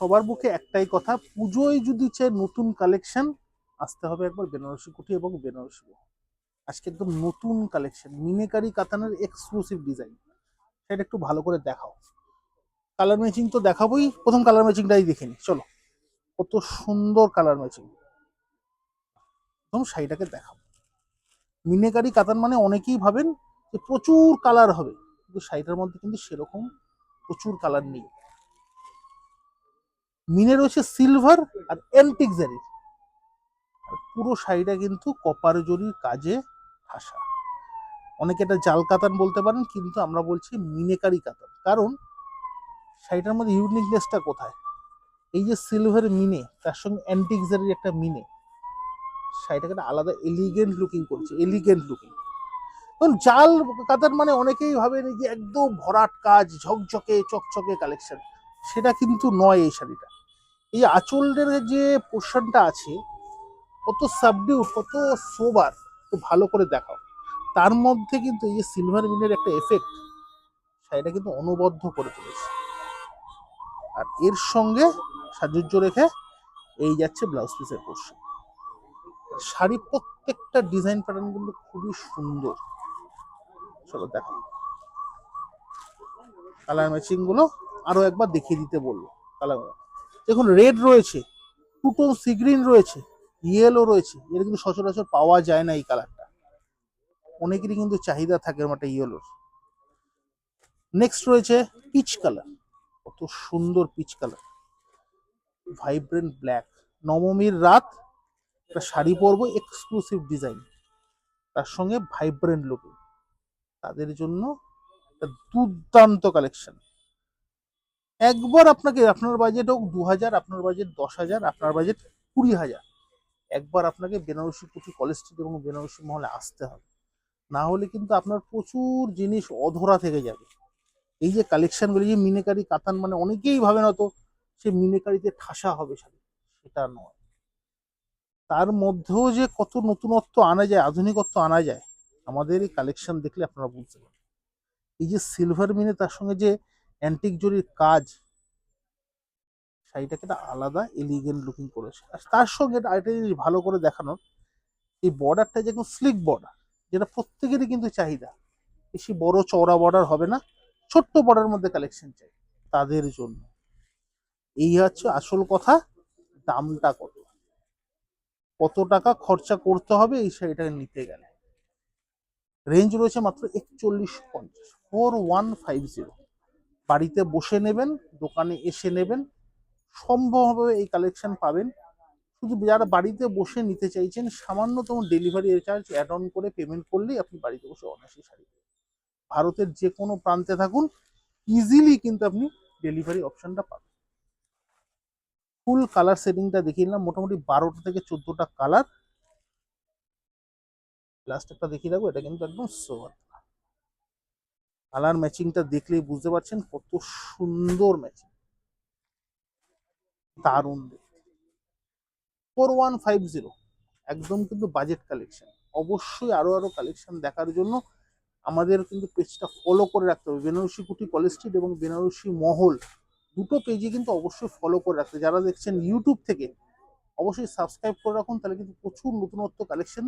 সবার মুখে একটাই কথা, পুজোয় যদি চাই নতুন কালেকশন, আসতে হবে একবার বেনারসি কুঠি এবং বেনারসি বহ। আজকে একদম নতুন কালেকশন, মিনেকারি কাতানের এক্সক্লুসিভ ডিজাইন, সেটা একটু ভালো করে দেখাও। কালার ম্যাচিং তো দেখাবোই, প্রথম কালার ম্যাচিংটাই দেখে নি, চলো। কত সুন্দর কালার ম্যাচিং, প্রথম শাড়িটাকে দেখাবো। মিনেকারি কাতান মানে অনেকেই ভাবেন যে প্রচুর কালার হবে, কিন্তু শাড়িটার মধ্যে কিন্তু সেরকম প্রচুর কালার নেই। মিনে রয়েছে সিলভার আর অ্যান্টিক জারির, আর পুরো শাড়িটা কিন্তু কপার জরির কাজে ঠাসা। অনেকে এটা জাল কাতান বলতে পারেন, কিন্তু আমরা বলছি মিনেকারি কাতান। কারণ শাড়িটার মধ্যে ইউনিকনেসটা কোথায়, এই যে সিলভার মিনে তার সঙ্গে অ্যান্টিক জারির একটা মিনে, শাড়িটাকে একটা আলাদা এলিগেন্ট লুকিং করছে, এলিগেন্ট লুকিং। কারণ জাল কাতান মানে অনেকেই ভাবেন যে একদম ভরাট কাজ, ঝকঝকে চকচকে কালেকশন, সেটা কিন্তু নয় এই শাড়িটা। এই আঁচলের যে পোর্শনটা আছে কত সাবডিউট, কত সোবার, একটু ভালো করে দেখাও। তার মধ্যে কিন্তু এই যে সিলভার মিনের একটা এফেক্ট শাড়িটা কিন্তু অনবদ্য করে তুলেছে। আর এর সঙ্গে সাজুজ্য রেখে এই যাচ্ছে ব্লাউজ পিসের পোর্শন। শাড়ি প্রত্যেকটা ডিজাইন প্যাটার্ন কিন্তু খুবই সুন্দর। চলো দেখো কালার ম্যাচিং গুলো আরো একবার দেখিয়ে দিতে বলবো। কালার দেখুন, রেড রয়েছে, টুটোন সি গ্রিন রয়েছে, ইয়েলো রয়েছে। এর কিন্তু সচরাচর পাওয়া যায় না এই কালারটা, অনেকেরই কিন্তু চাহিদা থাকে একটা ইয়েলোর। নেক্সট রয়েছে পিচ কালার, কত সুন্দর পিচ কালার, ভাইব্রেন্ট ব্ল্যাক। নবমীর রাত একটা শাড়ি পরবো এক্সক্লুসিভ ডিজাইন, তার সঙ্গে ভাইব্রেন্ট লুকিং, তাদের জন্য একটা দুর্দান্ত কালেকশন। একবার আপনাকে, আপনার বাজেট হোক 2000, আপনার বাজেট 10,000, আপনার বাজেট 20,000, একবার আপনাকে বেনারসি কুঠি কলেজ স্ট্রিট এবং বেনারসি মহলে আসতে হবে। না হলে কিন্তু আপনার প্রচুর জিনিস অধরা থেকে যাবে। এই যে কালেকশনগুলো, যে মিনেকারি কাতান মানে অনেকেই ভাবেন হয়তো সে মিনেকারিতে ঠাসা হবে শাড়ি, সেটা নয়। তার মধ্যেও যে কত নতুনত্ব আনা যায়, আধুনিকত্ব আনা যায়, আমাদের এই কালেকশন দেখলে আপনারা বুঝতে পারবেন। এই যে সিলভার মিনে তার সঙ্গে যে অ্যান্টিক জরির কাজ, শাড়িটাকে একটা আলাদা এলিগেন্ট লুকিং করেছে। আর তার সঙ্গে আরেকটা জিনিস ভালো করে দেখানোর, এই বর্ডারটা যেরকম স্লিক বর্ডার, যেটা প্রত্যেকেরই কিন্তু চাহিদা, বেশি বড় চওড়া বর্ডার হবে না, ছোট্ট বর্ডারের মধ্যে কালেকশন চাই তাদের জন্য। এই হচ্ছে আসল কথা, দামটা কত, কত টাকা খরচা করতে হবে এই শাড়িটাকে নিতে গেলে। রেঞ্জ রয়েছে মাত্র 4150, 4150। বাড়িতে বসে নেবেন, দোকানে এসে নেবেন, সম্ভবভাবে এই কালেকশন পাবেন। শুধু যারা বাড়িতে বসে নিতে চাইছেন, সামান্যতম ডেলিভারি চার্জ অ্যাড অন করে পেমেন্ট করলেই আপনি বাড়িতে বসে অনায়াসে শাড়ি পাবেন। ভারতের যে কোনো প্রান্তে থাকুন, ইজিলি কিন্তু আপনি ডেলিভারি অপশনটা পাবেন। ফুল কালার সেটিংটা দেখিয়ে নিলাম, মোটামুটি 12টা থেকে 14টা কালার। লাস্ট একটা দেখিয়ে দেবো, এটা কিন্তু একদম সোয়ার। কালার ম্যাচিংটা দেখলেই বুঝতে পারছেন কত সুন্দর ম্যাচিং, দারুণ। 4150, একদম কিন্তু বাজেট কালেকশন। অবশ্যই আরো আরো কালেকশন দেখার জন্য আমাদের কিন্তু পেজটা ফলো করে রাখতে হবে। বেনারসি কুঠি কলেজ স্ট্রিট এবং বেনারসি মহল দুটো পেজে কিন্তু অবশ্যই ফলো করে রাখতে, যারা দেখছেন ইউটিউব থেকে অবশ্যই সাবস্ক্রাইব করে রাখুন, তাহলে কিন্তু প্রচুর নতুনত্ব কালেকশন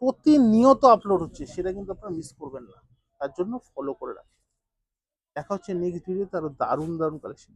প্রতিনিয়ত আপলোড হচ্ছে, সেটা কিন্তু আপনারা মিস করবেন না। তার জন্য ফলো করে রাখুন। দেখা হচ্ছে নেক্সট ভিডিওতে আরো দারুণ দারুণ কালেকশন।